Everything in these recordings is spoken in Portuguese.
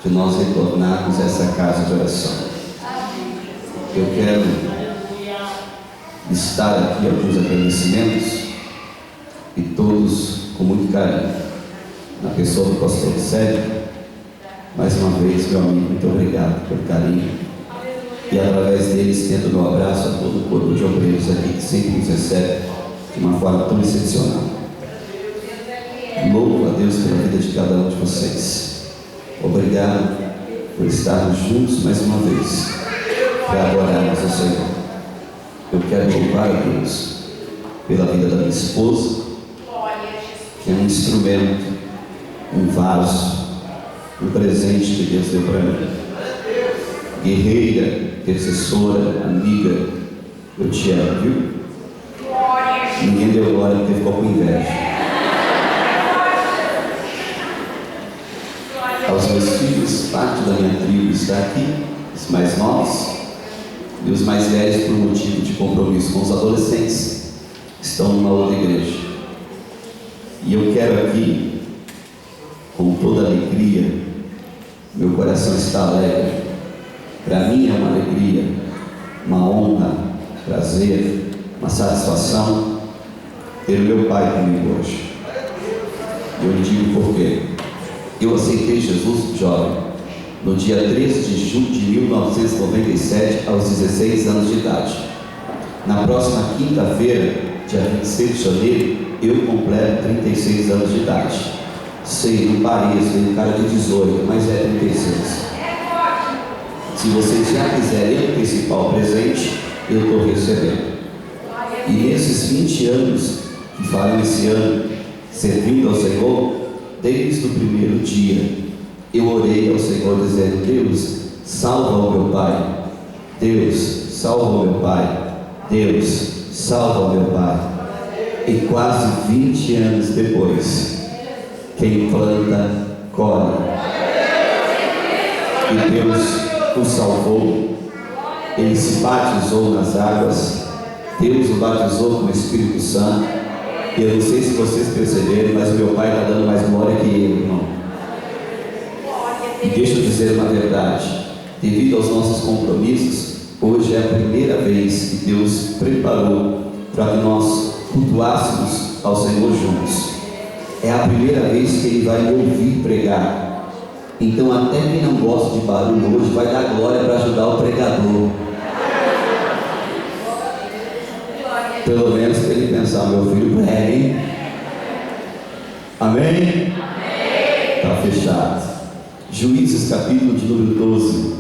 de nós retornarmos a essa casa de oração. Eu quero listar aqui alguns agradecimentos, e todos com muito carinho, na pessoa do pastor Sérgio. Mais uma vez, meu amigo, muito obrigado pelo carinho, e através deles estendo meu abraço a todo o corpo de obreiros aqui, que sempre nos recebe de uma forma tão excepcional. Louvo a Deus pela vida de cada um de vocês. Obrigado por estarmos juntos mais uma vez para adorarmos ao Senhor. Eu quero louvar a Deus pela vida da minha esposa, que é um instrumento, um vaso, um presente que Deus deu para mim. Guerreira, intercessora, amiga, eu te amo, viu? Ninguém deu glória porque ficou com inveja. Aos meus filhos, parte da minha tribo está aqui, os mais novos, e os mais velhos, por motivo de compromisso com os adolescentes, estão numa outra igreja. E eu quero aqui, com toda alegria, meu coração está alegre. Para mim é uma alegria, uma honra, prazer, uma satisfação ter o meu pai comigo hoje. Eu lhe digo por quê. Eu aceitei Jesus jovem, no dia 13 de julho de 1997, aos 16 anos de idade. Na próxima quinta-feira, dia 26 de janeiro, eu completo 36 anos de idade. Sei, não pareço, tenho cara de 18, mas é 36. Se vocês já quiserem antecipar o presente, eu estou recebendo. E nesses 20 anos que farão esse ano, servindo ao Senhor, desde o primeiro dia, eu orei ao Senhor dizendo: Deus, salva o meu pai. Deus, salva o meu pai. Deus, salva o meu pai. E quase 20 anos depois, quem planta, colhe. E Deus o salvou. Ele se batizou nas águas. Deus o batizou com o Espírito Santo. E eu não sei se vocês perceberam, mas o meu pai está dando mais glória que ele, irmão. E deixa eu dizer uma verdade: devido aos nossos compromissos, hoje é a primeira vez que Deus preparou para que nós cultuássemos ao Senhor juntos. É a primeira vez que Ele vai me ouvir pregar. Então até quem não gosta de barulho hoje vai dar glória para ajudar o pregador. Pelo menos para ele pensar: meu filho prega, hein? Amém? Está fechado. Juízes, capítulo de número 12.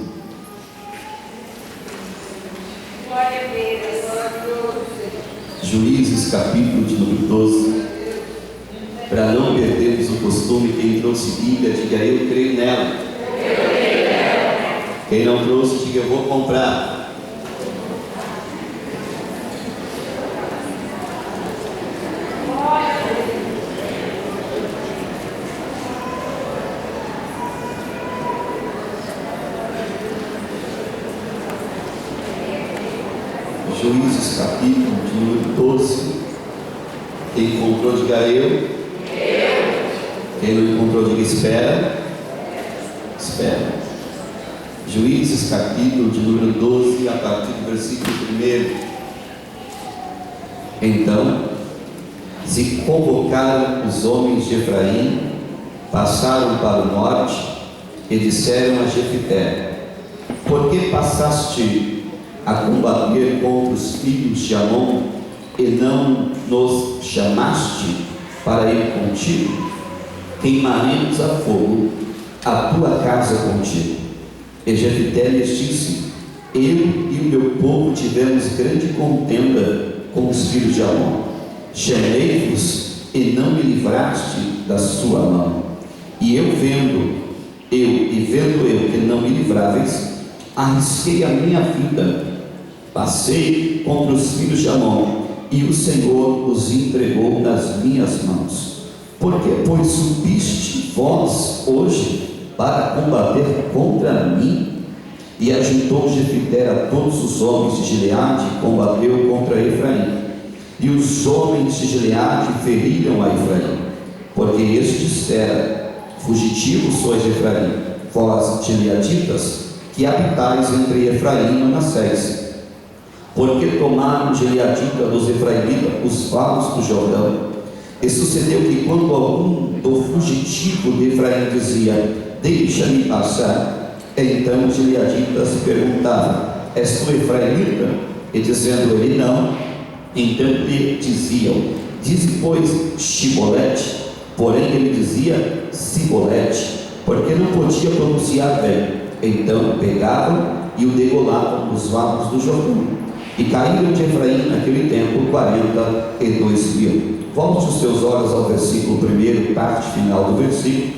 Juízes, capítulo de número 12. Para não perdermos o costume, quem trouxe Bíblia, diga: eu creio nela. Quem não trouxe, diga: eu vou comprar. Juízes, capítulo de número 12. Quem encontrou, diga: eu. Quem não encontrou, diga: espera. Espera. Juízes, capítulo de número 12, a partir do versículo 1. Então se convocaram os homens de Efraim, passaram para o norte e disseram a Jefité: por que passaste a combater contra os filhos de Amon e não nos chamaste para ir contigo? Queimaremos a fogo a tua casa contigo. E Jefité lhes disse: eu e o meu povo tivemos grande contenda com os filhos de Amon. Chamei-vos e não me livraste da sua mão. E vendo eu que não me livráveis, arrisquei a minha vida, passei contra os filhos de Amon, e o Senhor os entregou nas minhas mãos. Porque, pois, subiste vós hoje para combater contra mim? E ajuntou Jefité a todos os homens de Gileade e combateu contra Efraim. E os homens de Gileade feriram a Efraim, porque este dissera: fugitivo sois de Efraim, vós gileaditas, que habitais entre Efraim e Manassés, porque tomaram gileadita dos efraimitas os valos do Jordão. E sucedeu que, quando algum do fugitivo de Efraim dizia: deixa-me passar, então os gileaditas perguntavam: és tu efraimita? E dizendo ele não, então lhe diziam: dize, pois, Shibolete. Porém ele dizia Sibolete, porque não podia pronunciar bem. Então pegavam e o degolavam nos valos do Jordão. E caíram de Efraim naquele tempo 42.000. Volte os teus olhos ao versículo 1, parte final do versículo,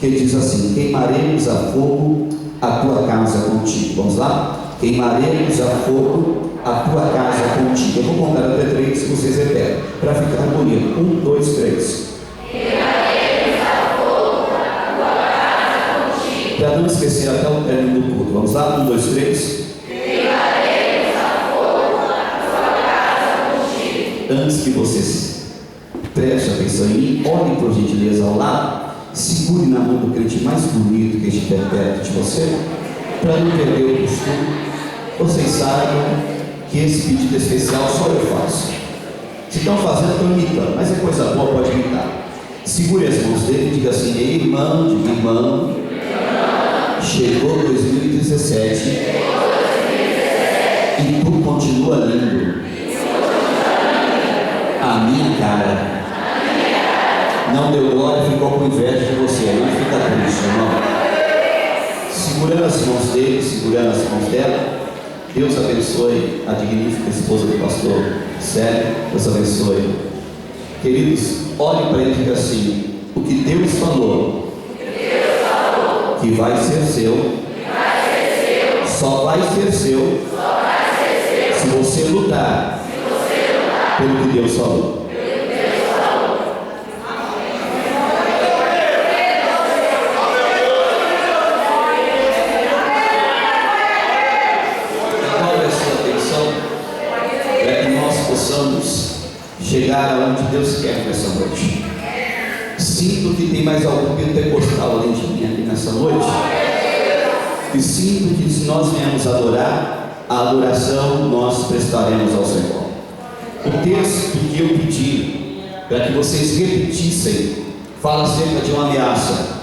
que diz assim: queimaremos a fogo a tua casa contigo. Vamos lá? Queimaremos a fogo a tua casa contigo. Eu vou contar até 3, se vocês repetem, para ficar bonito. 1, 2, 3. Queimaremos a fogo a tua casa contigo. Para não esquecer até o término do culto. Vamos lá? 1, 2, 3. Queimaremos a fogo a tua casa contigo. Antes que vocês prestem atenção em mim, olhem por gentileza ao lado, segure na mão do crente mais bonito que estiver perto de você, para não perder o costume. Vocês sabem que esse pedido especial só eu faço. Se estão fazendo, estão imitando, mas é coisa boa, pode imitar. Segure as mãos dele e diga assim: ei, irmão, diga irmão, chegou 2017 e tu continua lindo. A minha cara não deu glória, ficou com inveja de você. Não fica triste, irmão. Segurando as mãos dele, segurando as mãos dela. Deus abençoe a dignífica esposa do pastor Célio. Deus abençoe. Queridos, olhem para ele e digam assim: o que Deus falou que vai ser seu, só vai ser seu se você lutar pelo que Deus falou. Chegar aonde Deus quer nessa noite. Sinto que tem mais algum pentecostal além de mim aqui nessa noite. E sinto que se nós viemos adorar, a adoração nós prestaremos ao Senhor. O texto que eu pedi para que vocês repetissem fala acerca de uma ameaça: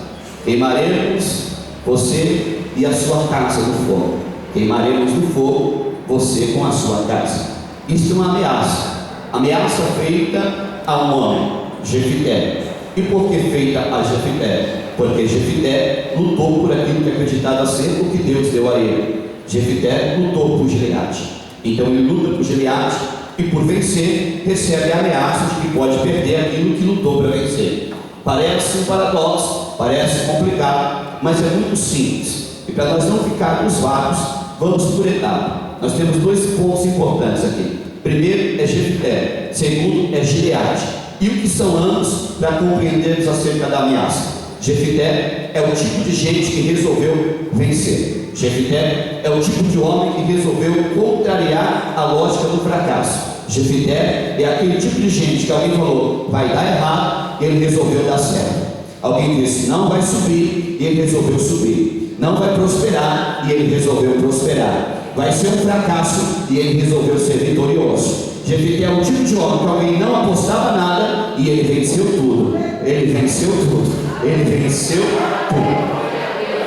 queimaremos você e a sua casa no fogo. Queimaremos no fogo você com a sua casa. Isso é uma ameaça. Ameaça feita a um homem, Jefité. E por que feita a Jefité? Porque Jefité lutou por aquilo que acreditava ser o que Deus deu a ele. Jefité lutou por Gileade. Então ele luta por Gileade e, por vencer, recebe a ameaça de que pode perder aquilo que lutou para vencer. Parece um paradoxo, parece complicado, mas é muito simples. E para nós não ficarmos vagos, vamos por etapa. Nós temos 2 pontos importantes aqui. Primeiro é Jefité, segundo é Gileade. E o que são ambos para compreendermos acerca da ameaça? Jefité é o tipo de gente que resolveu vencer. Jefité é o tipo de homem que resolveu contrariar a lógica do fracasso. Jefité é aquele tipo de gente que alguém falou vai dar errado e ele resolveu dar certo. Alguém disse não vai subir e ele resolveu subir. Não vai prosperar e ele resolveu prosperar. Vai ser um fracasso e ele resolveu ser vitorioso. Jefité é o tipo de homem que alguém não apostava nada e ele venceu tudo. Ele venceu tudo. Ele venceu tudo.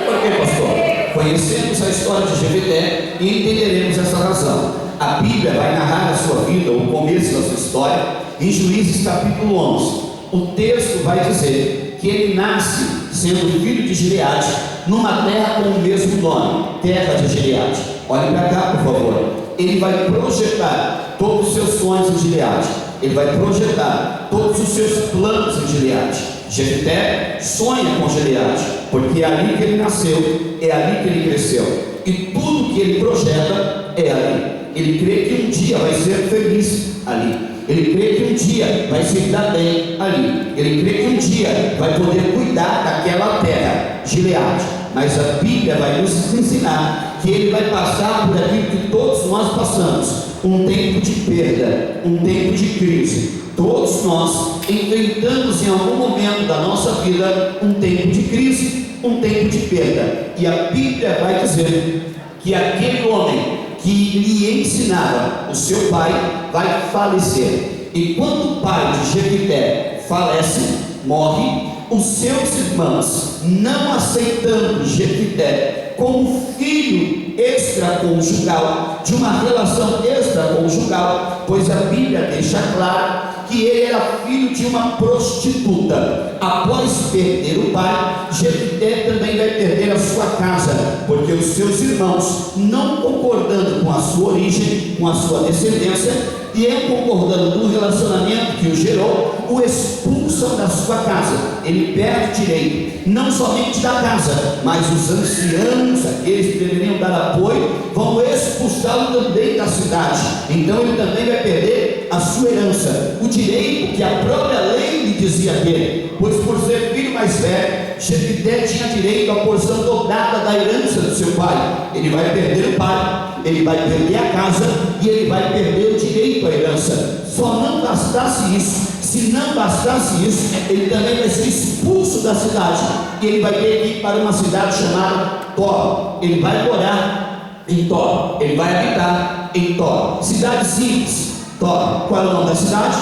Por que, pastor? Conhecemos a história de Jefité e entenderemos essa razão. A Bíblia vai narrar a sua vida, o começo da sua história, em Juízes capítulo 11. O texto vai dizer que ele nasce sendo filho de Gileade, numa terra com o mesmo nome, terra de Gileade. Olhem para cá, por favor. Ele vai projetar todos os seus sonhos em Gileade. Ele vai projetar todos os seus planos em Gileade. Jefté sonha com Gileade, porque é ali que ele nasceu, é ali que ele cresceu. E tudo que ele projeta é ali. Ele crê que um dia vai ser feliz ali. Ele crê que um dia vai se dar bem ali. Ele crê que um dia vai poder cuidar daquela terra, Gileade. Mas a Bíblia vai nos ensinar que ele vai passar por aquilo que todos nós passamos, um tempo de perda, um tempo de crise. Todos nós enfrentamos em algum momento da nossa vida um tempo de crise, um tempo de perda. E a Bíblia vai dizer que aquele homem que lhe ensinava, o seu pai, vai falecer. E quando o pai de Jefité falece, morre, os seus irmãos, não aceitando Jefité como filho extraconjugal, de uma relação extraconjugal, pois a Bíblia deixa claro que ele era filho de uma prostituta. Após perder o pai, Jefité também vai perder a sua casa, porque os seus irmãos, não concordando com a sua origem, com a sua descendência, e ele concordando no relacionamento que o gerou, o expulsam da sua casa. Ele perde direito, não somente da casa, mas os anciãos, aqueles que deveriam dar apoio, vão expulsá-lo também da cidade. Então ele também vai perder a sua herança, o direito que a própria lei lhe dizia dele, pois por ser filho mais velho, Jefité tinha direito à porção dobrada da herança do seu pai. Ele vai perder o pai, ele vai perder a casa e ele vai perder o direito à herança. Só não bastasse isso, se não bastasse isso, ele também vai ser expulso da cidade e ele vai ter que ir para uma cidade chamada Tó. Ele vai morar em Tó, ele vai habitar em Tó. Cidade simples, Tó. Qual é o nome da cidade?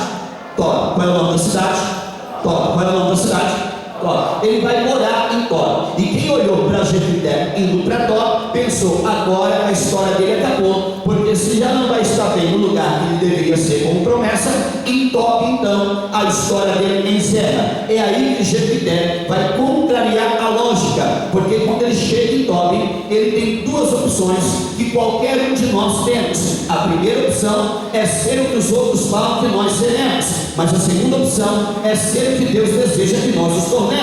Tó. Qual é o nome da cidade? Tó. Qual é o nome da cidade? Tó. Ele vai morar em Tó. E quem olhou para Jefité indo para Tó, pensou, agora a história dele acabou, porque se já não vai estar bem no lugar que ele deveria ser como promessa, em Tó, então a história dele encerra. É aí que Jefité vai contrariar a lógica, porque quando ele chega em Tó, ele tem duas opções que qualquer um de nós temos. A primeira opção é ser o que os outros falam que nós seremos, mas a segunda opção é ser o que Deus deseja que nós nos tornemos.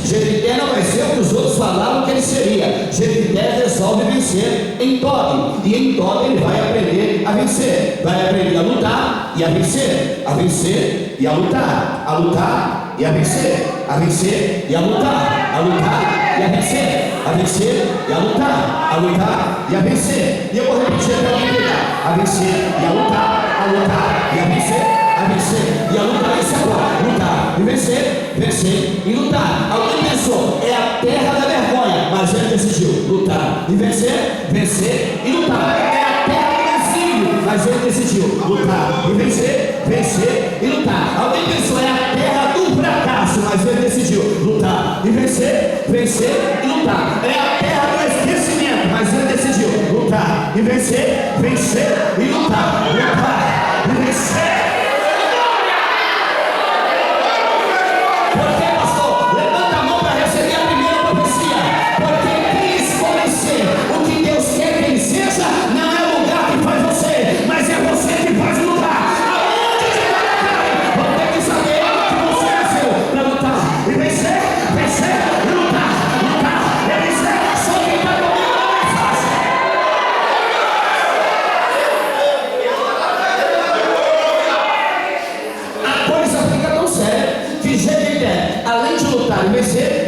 Jefité não vai ser o que os outros falavam que ele seria. Jefité resolve vencer em Tó, e em Tó ele vai aprender a vencer, vai aprender a lutar e a vencer, a vencer e a lutar e a vencer, a vencer e a lutar, a lutar e a vencer, a vencer e a lutar e a vencer. E eu vou repetir até alguém pegar: a vencer e a lutar e a vencer. A vencer e a lutar, isso agora, lutar e vencer, vencer e lutar. Alguém pensou, é a terra da vergonha, mas ele decidiu lutar e vencer, vencer e lutar. É a terra do exílio, mas ele decidiu lutar e vencer, vencer e lutar. Alguém pensou, é a terra do fracasso, mas ele decidiu lutar e vencer, vencer e lutar. É a terra do esquecimento, mas ele decidiu lutar e vencer, vencer e lutar, lutar e vencer.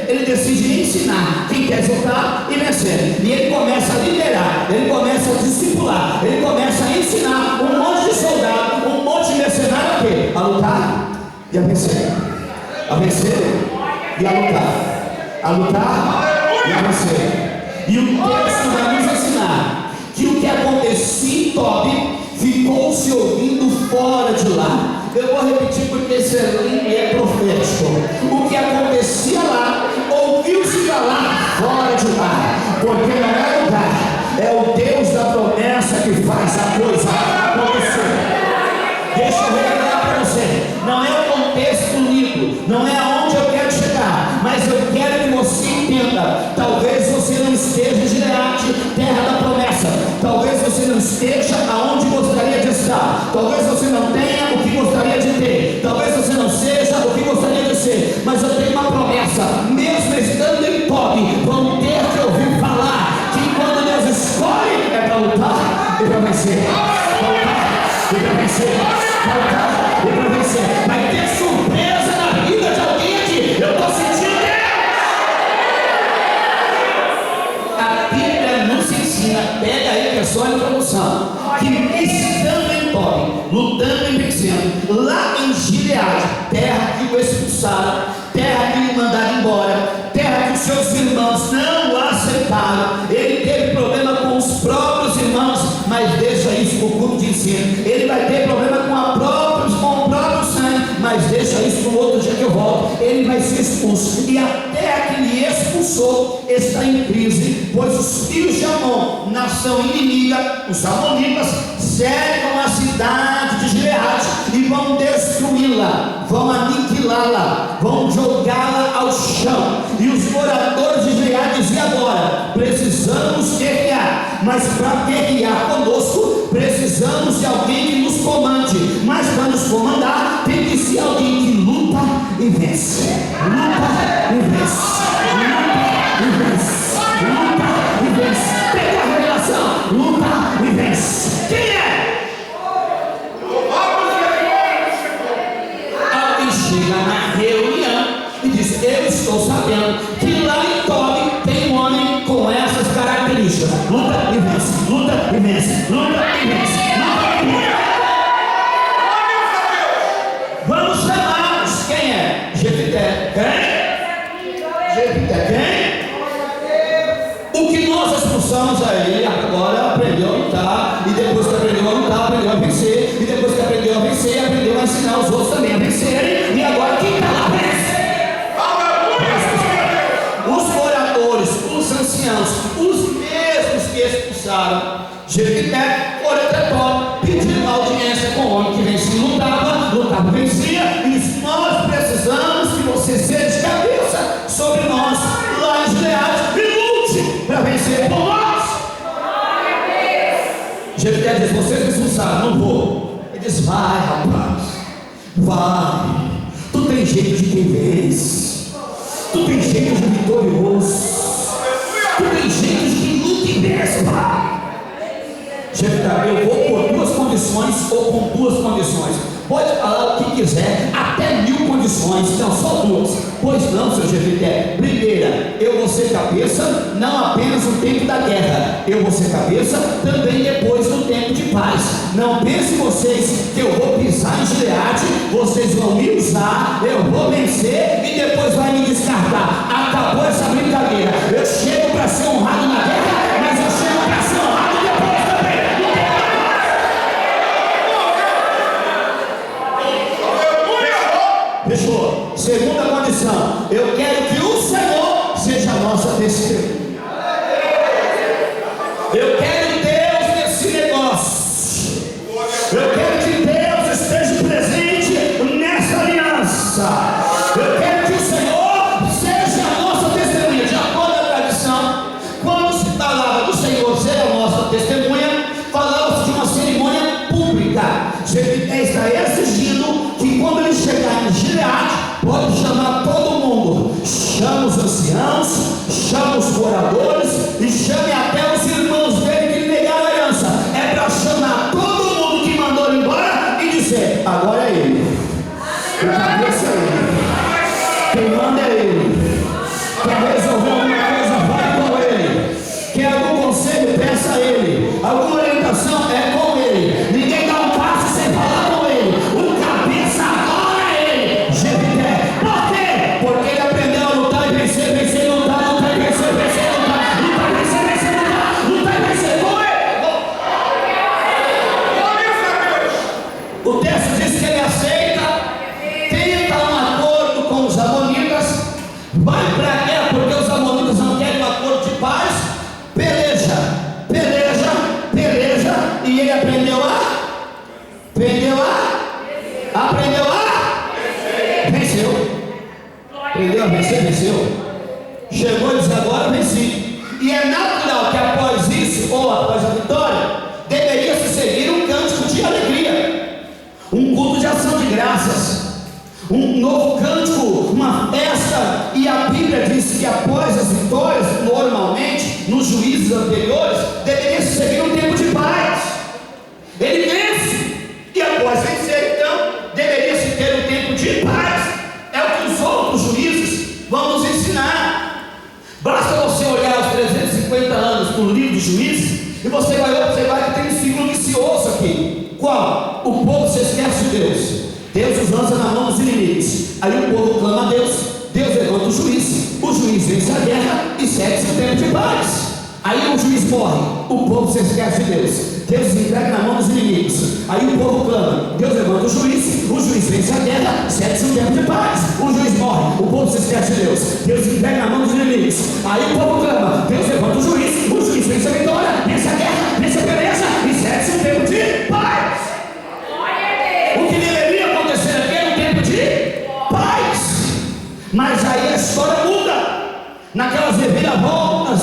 Ele decide ensinar quem quer lutar e vencer, e ele começa a liderar, ele começa a discipular, ele começa a ensinar um monte de soldado, um monte de mercenário a quê? A lutar e a vencer, a vencer e a lutar, a lutar e a vencer. E o texto vai nos ensinar que o que acontecia em Tobi ficou se ouvindo fora de lá. Eu vou repetir porque esse é profético. O que acontecia lá ouviu-se falar fora de lá, porque não é lugar, é o Deus da promessa que faz a coisa acontecer. Deixa eu revelar para você, não é o contexto lido, não é aonde eu quero chegar, mas eu quero que você entenda. Talvez você não esteja em Gileade, terra da promessa, talvez você não esteja aonde gostaria de estar, talvez você não tenha o que gostaria de ter, talvez você não seja o que gostaria de ser, mas eu tenho uma promessa: mesmo estando em Tobi, vão ter que ouvir falar que quando Deus escolhe é para lutar e para vencer, para lutar e para vencer, para lutar e para vencer. Vai ter surpresa na vida de alguém aqui, eu estou sentindo. A Bíblia nos ensina, pega aí que é só a introdução, que estando em Tobi, lutando e vencendo, lá em Gileade, terra que o expulsaram, terra que lhe mandaram embora, terra que os seus irmãos ensino. Ele vai ter problema com o próprio sangue, mas deixa isso para o outro dia que eu volto. Ele vai ser expulso, e até aquele expulsou está em crise, pois os filhos de Amon, nação inimiga, os amonitas, cercam a cidade de Gileade e vão destruí-la, vão aniquilá-la, vão jogá-la ao chão. E os moradores de Gileade dizem agora: precisamos guerrear, mas para guerrear conosco precisamos de alguém que nos comande, mas para nos comandar tem que ser alguém que luta e vence, luta e vence, luta e vence, luta e vence. Pega a revelação, luta e vence. Quem é? Alguém chega na reunião e diz: eu estou sabendo que lá em Tobi tem um homem com essas características. Luta e vence, luta e vence, luta e vence. Vamos chamá-los. Quem é? Jefité. Quem? Jefité. Quem? O que nós expulsamos a ele, agora aprendeu a lutar, e depois que aprendeu a lutar, aprendeu a vencer, e depois que aprendeu a vencer, aprendeu a ensinar os outros também a vencerem, e agora quem está lá vence? Os moradores, os anciãos, os mesmos que expulsaram Jefité, foram até Tobi, pedindo audiência com o homem que vencia e lutava e vencia, e disse: nós precisamos que você seja cabeça sobre nós lá em Gileade e lute para vencer por nós. Jefité diz: vocês me expulsaram, não vou. Ele diz: vai, rapaz, vai, tu tem jeito de quem vence, tu tem jeito de vitorioso, tu tem jeito de quem luta e vence, vai. Jefité: eu vou por duas condições, ou com duas condições. Pode falar o que quiser, até 1000 condições, não só duas. Pois não, seu Jefité. Primeira, eu vou ser cabeça, não apenas no tempo da guerra, eu vou ser cabeça também depois no tempo de paz. Não pensem vocês que eu vou pisar em Gileade, vocês vão me usar, eu vou vencer e depois vai me descartar. Acabou essa brincadeira. Eu chego para ser honrado na guerra, mas eu chego para ser honrado depois também. Fechou. Segunda condição: eu quero que o Senhor seja a nossa testemunha. Eu quero Deus nesse negócio. Eu quero que Deus esteja presente nessa aliança. Eu quero que o Senhor seja a nossa testemunha. De acordo com a tradição, quando se falava do Senhor ser a nossa testemunha, falava-se de uma cerimônia pública. Jefité está exigindo que quando ele chegar em Gileade, pode chamar todo mundo. Chama os anciãos, chama os moradores e chame até os irmãos dele que negaram a aliança. É para chamar todo mundo que mandou ele embora e dizer: agora é ele, o cabeça é ele, quem manda é ele, quer resolver alguma coisa, vai com ele, quer algum conselho, peça a ele, alguma orientação, é com ele. Ninguém dá um passo sem falar com ele. O cabeça agora é ele, Jefité. Por quê? Porque ele aprendeu a lutar e vencer, vencer, lutar, lutar e vencer, vencer, lutar, lutar e vencer, vencer, lutar, lutar e vencer. Com ele. O texto diz que ele aceita, tenta um acordo com os amonitas, vai para a guerra porque os amonitas não querem um acordo de paz. Peleja, peleja, peleja, e ele aprendeu venceu. Aprendeu a vencer, venceu. Chegou e disse: agora venci. E é natural que após isso, ou após a vitória, deveria se seguir um cântico de alegria, um culto de ação de graças, um novo cântico, uma festa. E a Bíblia diz que após as vitórias, normalmente, nos juízes anteriores, deveria se seguir um tempo de paz. Ele vence, e após vencer, então, deveria se ter um tempo de paz. É o que os outros juízes vão nos ensinar. Basta você olhar os 350 anos do livro de Juízes, e você vai observar que tem um ciclo vicioso aqui. Qual? O povo se esquece de Deus, Deus os lança na mão dos inimigos, aí o povo clama a Deus, Deus levanta o juiz vence a guerra e segue-se o tempo de paz. Aí o juiz morre, o povo se esquece de Deus, Deus entrega na mão dos inimigos. Aí o povo clama, Deus levanta o juiz vence a guerra, cede-se um tempo de paz. O juiz morre, o povo se esquece de Deus. Deus entrega na mão dos inimigos. Aí o povo clama, Deus levanta o juiz vence a vitória, vence a guerra, vence a beleza e cede-se um tempo de paz. O que deveria acontecer aqui era um tempo de paz. Mas aí a história muda. Naquelas reviravoltas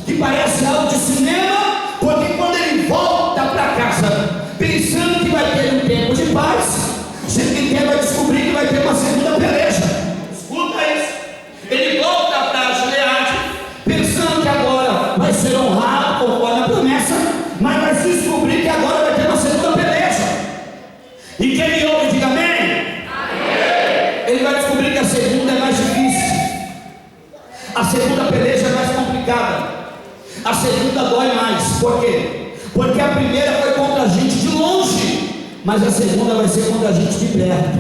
que parece algo de cinema, porque quando ele volta para casa pensando que vai ter um tempo de paz, Jefté vai descobrir que vai ter uma segunda peleja. Escuta isso. Ele volta para Gileade pensando que agora vai ser honrado conforme a promessa, mas vai descobrir que agora vai ter uma segunda peleja. E quem me ouve, diga amém. Amém. Ele vai descobrir que a segunda é mais difícil. A segunda peleja é mais complicada. A segunda dói mais. Por quê? Porque a primeira foi contra a gente de longe, mas a segunda vai ser contra a gente de perto.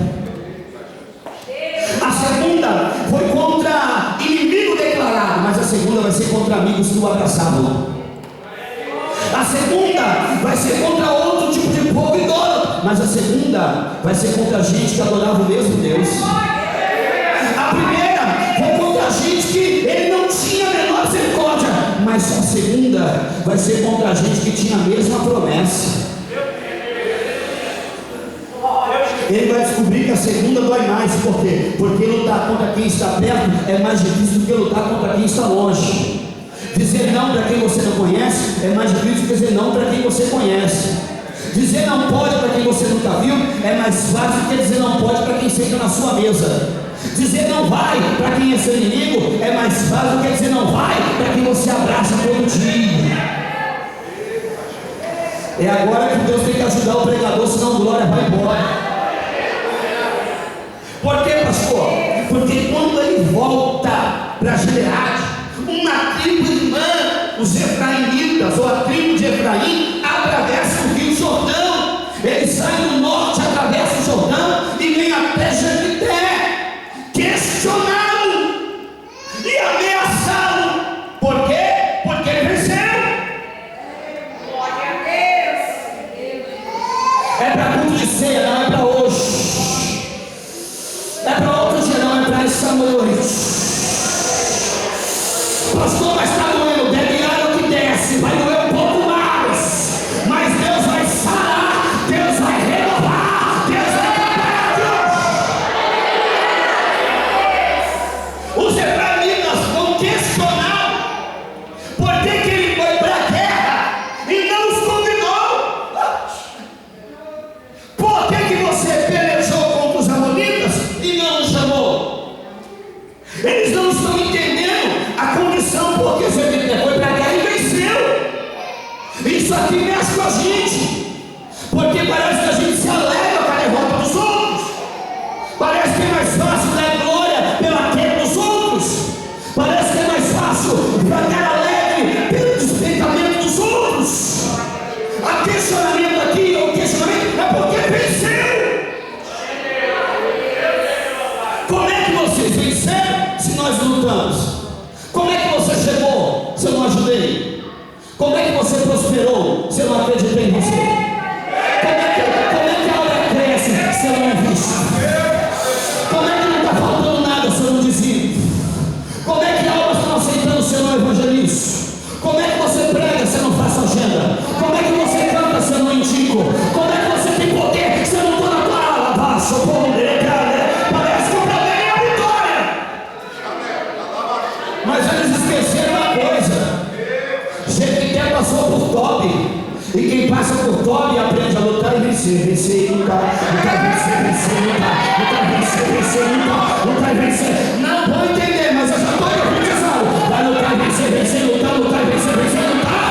A segunda foi contra inimigo declarado, mas a segunda vai ser contra amigos que o abraçavam. A segunda vai ser contra outro tipo de povo idólatra, mas a segunda vai ser contra a gente que adorava o mesmo Deus. A primeira foi contra a gente que ele não tinha a menor misericórdia, mas a segunda vai ser contra a gente que tinha a mesma promessa. Ele vai descobrir que a segunda dói mais. Por quê? Porque lutar contra quem está perto é mais difícil do que lutar contra quem está longe. Dizer não para quem você não conhece é mais difícil do que dizer não para quem você conhece. Dizer não pode para quem você nunca viu é mais fácil do que dizer não pode para quem senta na sua mesa. Dizer não vai para quem é seu inimigo é mais fácil do que dizer não vai para quem você abraça todo dia. É agora que Deus tem que ajudar o pregador, senão a glória vai embora. Por quê, pastor? Porque quando ele volta para Gileade, uma tribo irmã, os efraimitas, ou a tribo de Efraim, atravessa o rio Jordão. Eles saem do norte, atravessam o Jordão e vêm até Jefté, questioná-lo e ameaçá-lo. Por quê? Porque ele venceu. Glória a Deus. É para culto de ceia, não é para hoje. É para outro dia, não é para essa noite. Pastor, mas está doendo, bebe água que desce, vai doer um pouco mais, mas Deus vai sarar, Deus vai renovar, Deus vai trabalhar. Os efraimitas vão questionar por que ele foi para a guerra e não os convidou. Por que você pelejou contra os amonitas e não nos chamou? Eles não estão entendendo a condição porque Jefté foi para a guerra e venceu. Isso aqui mexe com a gente, porque parece que a gente se alegra com a derrota dos outros. Parece que é mais fácil dar glória pela queda dos outros. Parece que é mais fácil ficar alegre pelo despentamento dos outros. A questionamento aqui, o questionamento é porque venceu. Como é que vocês venceram se nós lutamos? Como é que você chegou se eu não ajudei? Como é que você prosperou se eu não acreditei em você? Como é que a obra cresce se eu não invisto? Como é que não está faltando nada se eu não dizido? Como é que a obra está aceitando se eu não evangelizo? Como é que você prega se eu não faço agenda? Como é que você canta se eu não indico? Como é que você tem poder se eu não estou na tua aula? Baixo, parece que o problema é a vitória. Mas eles esqueceram uma coisa. Jefté passou por Tobi. E quem passa por Tobi aprende a lutar e vencer. Vencer e lutar. Lutar e vencer, vencer e lutar. Lutar e vencer, vencer e lutar. Lutar e vencer. Não vou entender, mas eu já estou profetizando. Vai lutar e vencer, vencer e lutar. Lutar e vencer, vencer e lutar.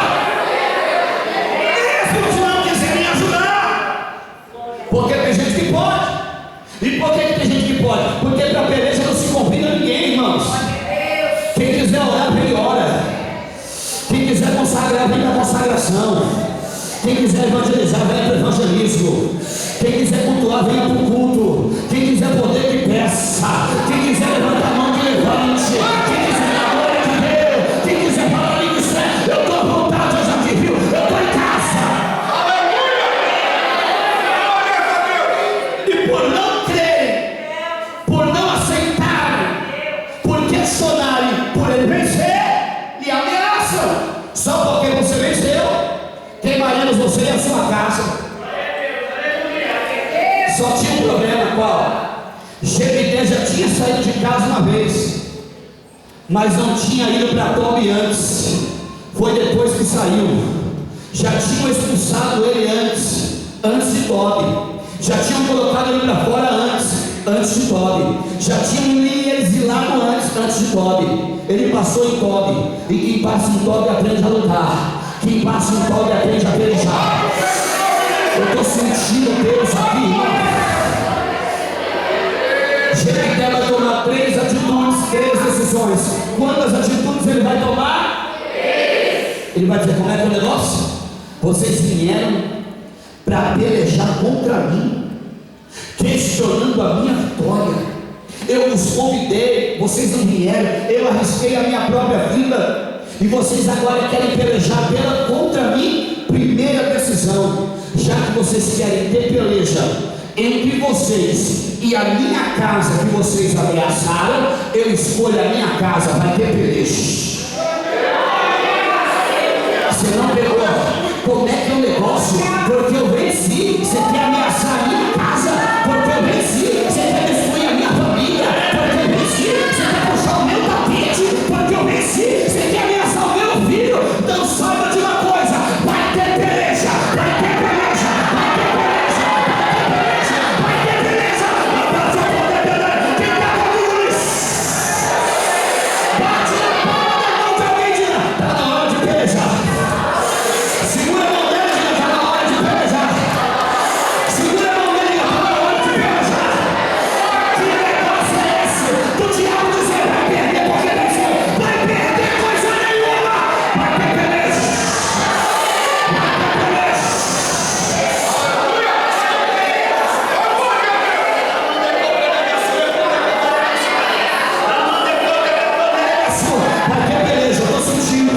Mesmo se não quiserem ajudar. Porque tem gente que pode. E por que tem gente que pode? Porque para a peleja não se convida ninguém, irmãos. Quem quiser orar, vem e ora. Quem quiser consagrar, vem para a consagração. Quem quiser evangelizar, venha para o evangelismo. Quem quiser cultuar, venha para o culto. Quem quiser poder, que peça. Quem quiser levantar a mão, que levante. Quem quiser dar glória, que dê. Quem quiser falar língua estranha, eu estou à vontade, eu já te viu. Eu estou em casa. você e a sua casa. Só tinha um problema, qual? Jefité já tinha saído de casa uma vez, mas não tinha ido para Tobi antes. Foi depois que saiu. Já tinham expulsado ele antes de Tobi. Já tinham colocado ele para fora antes de Tobi. Já tinham ele exilado antes de Tobi. Ele passou em Tobi. E quem passa em Tobi aprende a lutar. Quem passa em Tobi aprende a pelejar. Eu estou sentindo Deus aqui, irmão. Jefité vai tomar 3 atitudes, 3 decisões. Quantas atitudes ele vai tomar? 3. Ele vai dizer: como é que é o negócio? Vocês vieram para pelejar contra mim, questionando a minha vitória. Eu os convidei, vocês não vieram. Eu arrisquei a minha própria vida, e vocês agora querem pelejar contra mim. Primeira decisão: já que vocês querem ter peleja entre vocês e a minha casa que vocês ameaçaram, eu escolho a minha casa, vai ter peleja. Você não pegou? Como é que é o negócio? Porque eu venci. Você quer ameaçar a minha casa? Porque eu venci. Você quer destruir a minha família? Porque eu venci. Você quer puxar o meu tapete? Porque eu venci. Você quer ameaçar o meu filho? Então saiba de uma coisa: vai ter peleja, vai ter peleja, vai ter peleja, vai ter peleja, vai ter peleja. Bate a porta, quem está comigo nisso? Bate na palma da mão de alguém, diga: está na hora de pelejar. Segura a mão dele, diga: está na hora de pelejar. Segura a mão dele, diga: está na hora de pelejar. Que negócio é esse? Do diabo dizer: vai perder porque venceu. Vai perder coisa nenhuma. Vai ter peleja. Vai ter peleja. Vai ter peleja, eu estou sentindo.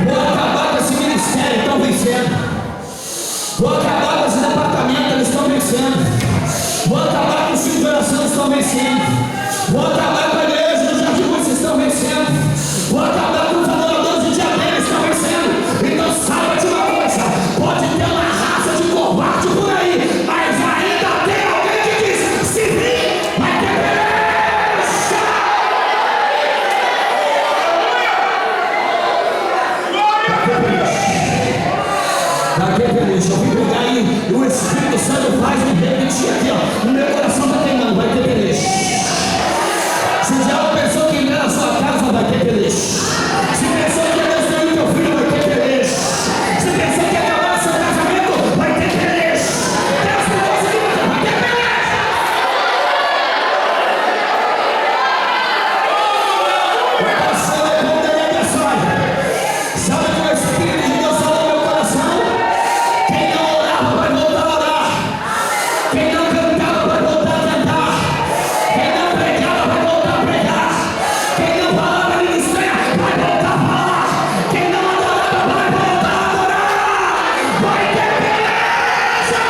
Vou acabar com esse ministério, estão vencendo. Vou acabar com esse departamento, eles estão vencendo. Vou acabar com o ciclo de oração, estão vencendo. Vou acabar com a igreja dos Jardim, vocês estão vencendo. Vou acabar com os adoradores de Diadema, estão vencendo. Então saiba de uma coisa: pode ter uma raça de covarde por aí, mas ainda tem alguém que diz: se vir, vai ter peleja. Vai ter peleja. Eu vim pegar aí, e o Espírito Santo faz me repetir aqui, ó. No meu coração está queimando: vai ter peleja. Se já uma pessoa que entra na sua casa, vai ter peleja. Se pensou que ia destruir o teu filho, vai ter peleja. Se pensou que ia acabar o seu casamento, vai ter peleja. Deus me conseguiu, vai ter peleja. Vai passar a conta da minha mensagem. Sabe que o Espírito de Deus falou no meu coração? Quem não orava vai voltar a orar. Quem não cantava vai voltar a cantar. Quem não pregava vai voltar a pregar. Quem não falava ministrar vai voltar a falar. Quem não adorava vai voltar a adorar. Vai ter peleja.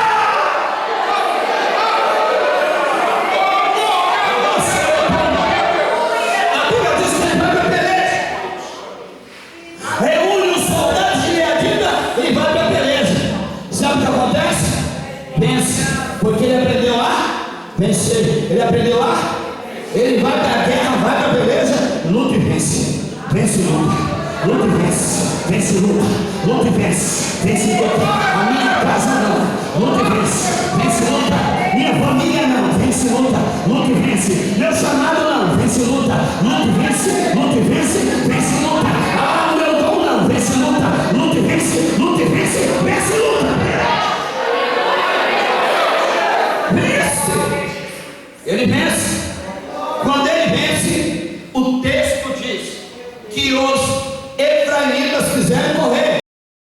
A Bíblia diz que vai ter peleja. Reúne os soldados de meia vida e vai para a peleja. Sabe o que acontece? Vence. Porque ele aprendeu lá vencer. Ele aprendeu lá. Ele vai para a guerra, vai para a peleja, luta e vence. Vence e luta. Luta e vence. Vence e luta. Luta e vence. Vence e luta. A minha casa não. Luta e vence. Vence e luta. Minha família não. Vence e luta. Luta e vence. Meu chamado não. Vence e luta. Luta e vence. Luta e vence. Vence e luta. Ah, meu dom não. Vence e luta. Luta e vence. Luta e vence. Vence e luta. Vence. Ele vence. Quando ele vence, o texto diz que os